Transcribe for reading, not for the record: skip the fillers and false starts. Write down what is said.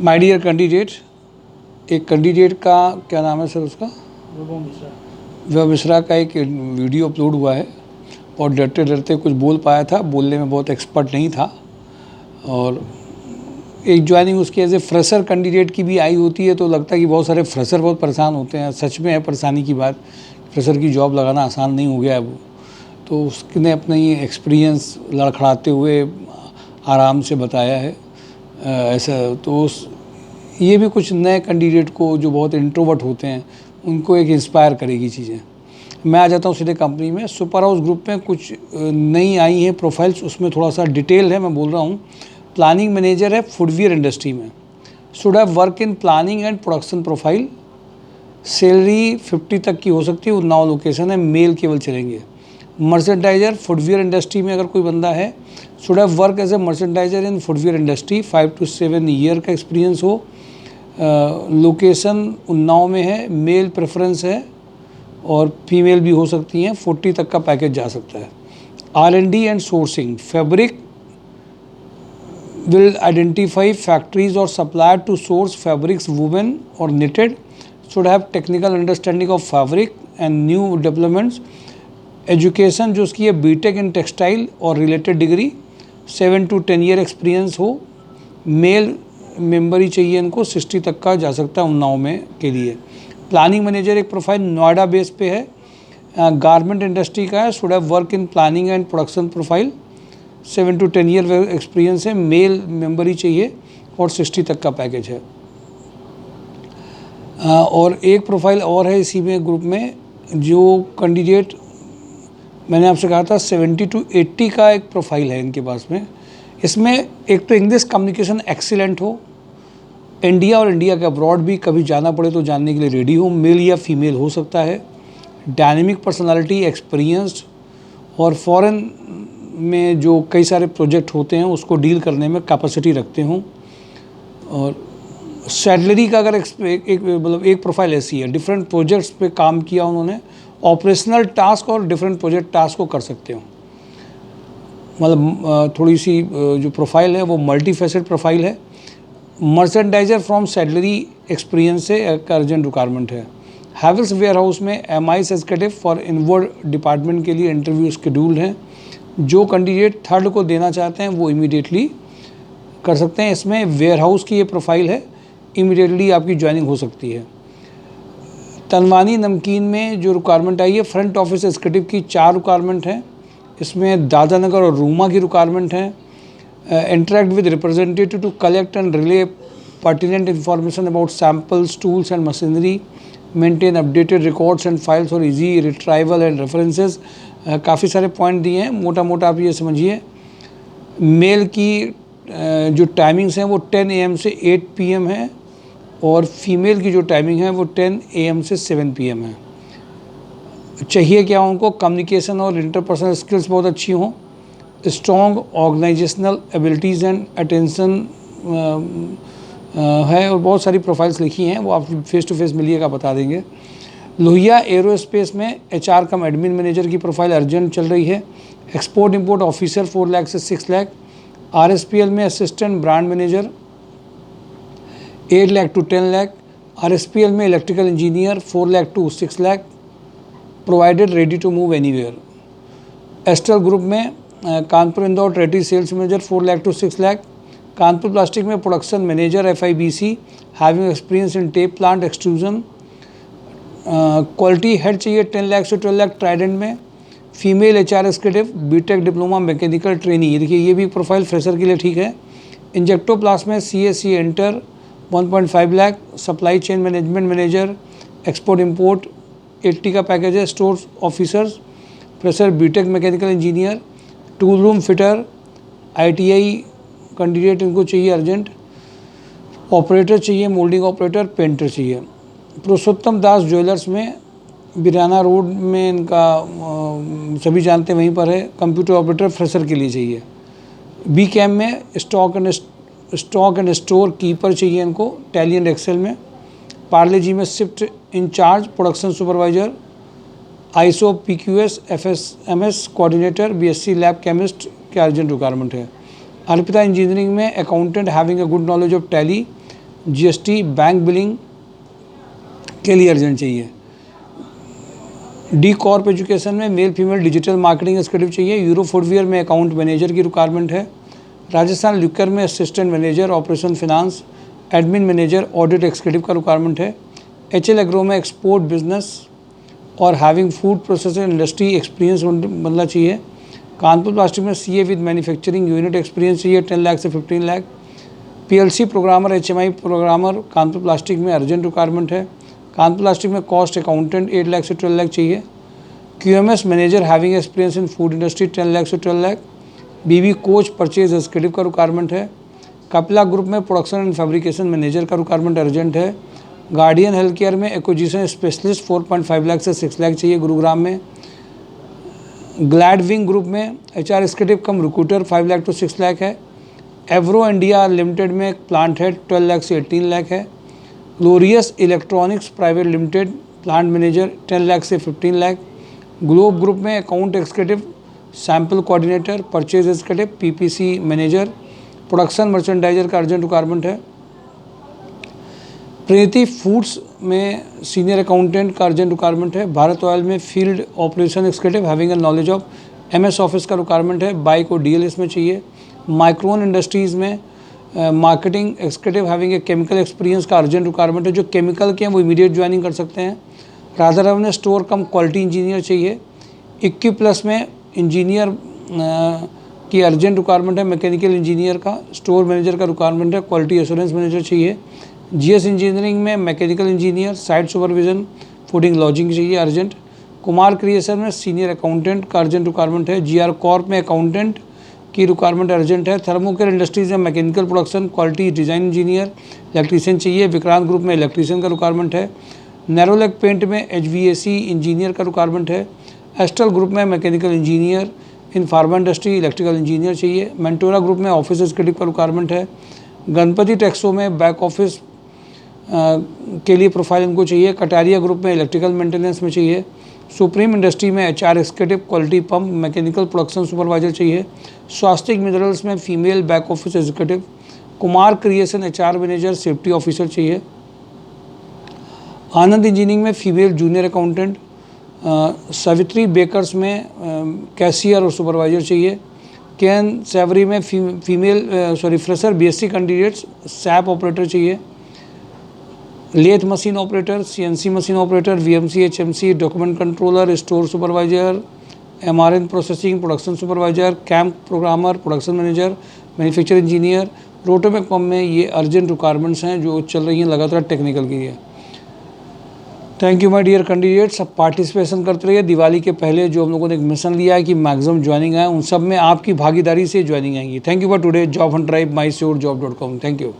My dear candidate, एक candidate का क्या नाम है सर उसका, वैभव मिश्रा का एक वीडियो अपलोड हुआ है और डरते डरते कुछ बोल पाया था, बोलने में बहुत एक्सपर्ट नहीं था। और एक ज्वाइनिंग उसकी एज ए फ्रेशर कैंडिडेट की भी आई होती है, तो लगता है कि बहुत सारे फ्रेशर बहुत परेशान होते हैं। सच में है परेशानी की बात, फ्रेशर की जॉब लगाना आसान नहीं हो गया है वो। तो उसने अपना ये एक्सपीरियंस लड़खड़ाते हुए आराम से बताया है। ऐसा तो ये भी कुछ नए कैंडिडेट को जो बहुत इंट्रोवर्ट होते हैं उनको एक इंस्पायर करेगी चीज़ें। मैं आ जाता हूँ सीधे कंपनी में। सुपर हाउस ग्रुप में कुछ नई आई हैं प्रोफाइल्स, उसमें थोड़ा सा डिटेल है, मैं बोल रहा हूँ। प्लानिंग मैनेजर है फुटवियर इंडस्ट्री में, should have work in planning and production profile. Salary 50 तक की हो सकती है, उन्नाव लोकेशन है, मेल केवल चलेंगे। मर्चेंडाइजर फुटवियर इंडस्ट्री में अगर कोई बंदा है, should have work as a merchandiser in footwear industry, 5 to 7 year का एक्सपीरियंस हो। लोकेशन उन्नाव में है, मेल प्रेफरेंस है और फीमेल भी हो सकती हैं। 40 तक का पैकेज जा सकता है। R&D and sourcing, fabric will identify factories or supplier to source fabrics woven or knitted, should have technical understanding of fabric and new developments। Education जो उसकी है बीटेक इन टेक्सटाइल और related degree, 7 to 10 year experience हो। Male member ही चाहिए इनको, 60 तक का जा सकता है उन्नाव में के लिए। प्लानिंग मैनेजर एक प्रोफाइल नोएडा बेस पे है, गारमेंट इंडस्ट्री का है, should have work in planning and production profile, 7 to 10 year experience है, मेल मेंबर ही चाहिए और 60 तक का पैकेज है। और एक प्रोफाइल और है इसी में ग्रुप में, जो कैंडिडेट मैंने आपसे कहा था 70 to 80 का एक प्रोफाइल है इनके पास में। इसमें एक तो इंग्लिश कम्युनिकेशन एक्सीलेंट हो, इंडिया और इंडिया के अब्रॉड भी कभी जाना पड़े तो जानने के लिए रेडी हो, मेल या फीमेल हो सकता है। डायनेमिक पर्सनालिटी, एक्सपीरियंस्ड और फॉरेन में जो कई सारे प्रोजेक्ट होते हैं उसको डील करने में कैपेसिटी रखते हों। और सैलरी का अगर मतलब एक प्रोफाइल ऐसी है, डिफरेंट प्रोजेक्ट्स पे काम किया उन्होंने, ऑपरेशनल टास्क और डिफरेंट प्रोजेक्ट टास्क को कर सकते हो। मतलब थोड़ी सी जो प्रोफाइल है वो मल्टी फेसेट प्रोफाइल है। मर्चेंडाइजर फ्रॉम सैलरी एक्सपीरियंस से एक अर्जेंट रिक्वायरमेंट है। हैवेल्स वेयर हाउस में MI executive for inward department के लिए इंटरव्यू शेड्यूल हैं। जो कैंडिडेट थर्ड को देना चाहते हैं वो इमीडिएटली कर सकते हैं। इसमें वेयर हाउस की ये प्रोफाइल है, इमीडिएटली आपकी ज्वाइनिंग हो सकती है। तनवानी नमकीन में जो रिक्वायरमेंट आई है फ्रंट ऑफिस एग्जीक्यूटिव की 4 रिक्वायरमेंट हैं। इसमें दादानगर और रूमा की रिक्वायरमेंट हैं। Interact with representative to collect and relay pertinent information about samples, tools and machinery, maintain updated records and files और इजी रिट्राइवल एंड रेफरेंसेस। काफ़ी सारे पॉइंट दिए हैं, मोटा मोटा आप ये समझिए। मेल की जो टाइमिंग्स हैं वो 10 AM से 8 PM है और फीमेल की जो टाइमिंग है वो 10 AM से 7 PM है। चाहिए क्या उनको, कम्युनिकेशन और इंटरपर्सनल स्किल्स बहुत अच्छी हों, strong organisational abilities and attention है। और बहुत सारी प्रोफाइल्स लिखी हैं, वो आप फेस टू फेस मिलिएगा बता देंगे। लोहिया एरोस्पेस में HR कम एडमिन मैनेजर की प्रोफाइल अर्जेंट चल रही है। एक्सपोर्ट इंपोर्ट ऑफिसर 4 लाख से 6 लाख। RSPL में assistant brand manager 8 lakh to 10 lakh. RSPL में electrical engineer 4 lakh to 6 lakh, provided ready to move anywhere. Astral group में Kanpur Indore trade sales manager 4 lakh to 6 lakh. Kanpur plastic में production manager FIBC having experience in tape plant extrusion. Quality head चाहिए 10 लाख से 12 lakh Trident में। Female HR executive, BTech diploma mechanical training, देखिए ये भी profile fresher के लिए ठीक है। इंजेक्टोप्लास्ट में CSC enter 1.5 lakh. Supply chain management manager, export import 80 का पैकेज है। Store officers fresher, BTech mechanical engineer. Tool room fitter ITI candidate इनको चाहिए अर्जेंट। ऑपरेटर चाहिए, मोल्डिंग ऑपरेटर, पेंटर चाहिए। पुरुषोत्तम दास ज्वेलर्स में बिराना रोड में इनका सभी जानते हैं वहीं पर है, कंप्यूटर ऑपरेटर फ्रेशर के लिए चाहिए। BCAM में स्टॉक एंड स्टोर कीपर चाहिए इनको, टैली एंड एक्सेल में। पार्ले जी में shift in charge, production supervisor, ISO PQS FSMS coordinator, BSc lab chemist के अर्जेंट रिक्वायरमेंट है। अर्पिता इंजीनियरिंग में accountant having a good knowledge of tally, GST, bank billing के लिए urgent चाहिए। डी कॉर्प एजुकेशन में male female digital marketing executive चाहिए। Euro footwear में account manager की रिक्वायरमेंट है। राजस्थान लिक्कर में assistant manager operation finance admin manager audit executive का रिक्वायरमेंट है। एचएल एग्रो में एक्सपोर्ट बिजनेस और having food processing industry experience बनना चाहिए। कानपुर प्लास्टिक में CA with manufacturing unit experience चाहिए 10 लाख से 15 lakh. PLC programmer HMI programmer Kanpur plastic में अर्जेंट रिक्वायरमेंट है। कानपुर प्लास्टिक में कॉस्ट अकाउंटेंट 8 लाख से 12 लाख चाहिए। क्यूएमएस मैनेजर हैविंग एक्सपीरियंस इन फूड इंडस्ट्री 10 लाख से 12 लाख। बीबी कोच परचेज एग्जीक्यूटिव का रिक्वायरमेंट है। कपिला ग्रुप में प्रोडक्शन एंड फैब्रिकेशन मैनेजर का रिक्वायरमेंट अर्जेंट है। गार्डियन हेल्थ केयर में एक्विजिशन स्पेशलिस्ट 4.5 लाख से 6 लाख चाहिए गुरुग्राम में। ग्लैड विंग ग्रुप में HR executive cum recruiter 5 lakh to 6 lakh है। एवरो इंडिया लिमिटेड में प्लांट हेड 12 लाख से 18 लाख है। Glorious Electronics Private Limited plant manager 10 lakh से 15 लाख। ग्लोब ग्रुप में account executive sample coordinator purchase executive PPC manager production merchandiser का urgent requirement है। प्रीति foods में senior accountant का अर्जेंट रिक्वायरमेंट है। भारत ऑयल में field operation executive having a knowledge of MS office का requirement है। बाइक और डीएलएस में चाहिए। माइक्रोन इंडस्ट्रीज़ में marketing executive having a chemical experience का अर्जेंट रिक्वायरमेंट है। जो केमिकल के हैं वो इमीडिएट ज्वाइनिंग कर सकते हैं। राधाराम ने स्टोर कम क्वालिटी इंजीनियर चाहिए। 21+ में इंजीनियर की अर्जेंट रिक्वायरमेंट है। मैकेनिकल इंजीनियर का स्टोर मैनेजर का रिक्वायरमेंट है। क्वालिटी एश्योरेंस मैनेजर चाहिए। जीएस इंजीनियरिंग में mechanical engineer site supervision fooding lodging चाहिए अर्जेंट। कुमार क्रिएशन में सीनियर अकाउंटेंट का अर्जेंट रिक्वायरमेंट है। जीआर कॉर्प में अकाउंटेंट की रिक्वायरमेंट अर्जेंट है। थर्मोकेयर इंडस्ट्रीज में mechanical production quality design engineer electrician चाहिए। विक्रांत ग्रुप में इलेक्ट्रीशियन का रिक्वायरमेंट है। नैरोलैक पेंट में एचवीएसी इंजीनियर का रिक्वायरमेंट है। एस्ट्रल ग्रुप में मैकेनिकल इंजीनियर इन फार्मा इंडस्ट्री इलेक्ट्रिकल इंजीनियर चाहिए। मेंटोरा ग्रुप में ऑफिस एग्जीक्यूटिव का रिक्वायरमेंट है। गणपति टेक्सो में बैक ऑफिस के लिए प्रोफाइल इनको चाहिए। कटारिया ग्रुप में इलेक्ट्रिकल मेंटेनेंस में चाहिए। सुप्रीम इंडस्ट्री में HR executive quality pump mechanical production supervisor चाहिए। स्वास्तिक मिनरल्स में female back office executive. Kumar creation HR manager safety officer चाहिए। आनंद इंजीनियरिंग में female junior accountant. Savitri bakers में कैशियर और सुपरवाइजर चाहिए। केएन सेवरी में fresher BSc candidates SAP operator चाहिए। Lathe machine operator CNC machine operator VMC HMC document controller store supervisor MRN processing production supervisor कैंप programmer production manager manufacture engineer Rotomecom में ये urgent requirements हैं जो चल रही हैं लगातार टेक्निकल की है। Thank you my dear candidates. सब पार्टिसिपेशन करते रहिए। दिवाली के पहले जो हम लोगों ने एक मिशन लिया है कि मैक्सिमम ज्वाइनिंग आए उन सब में आपकी भागीदारी से ज्वाइनिंग आएंगी। Thank you for today job hunt drive my sure जॉब.com। Thank you.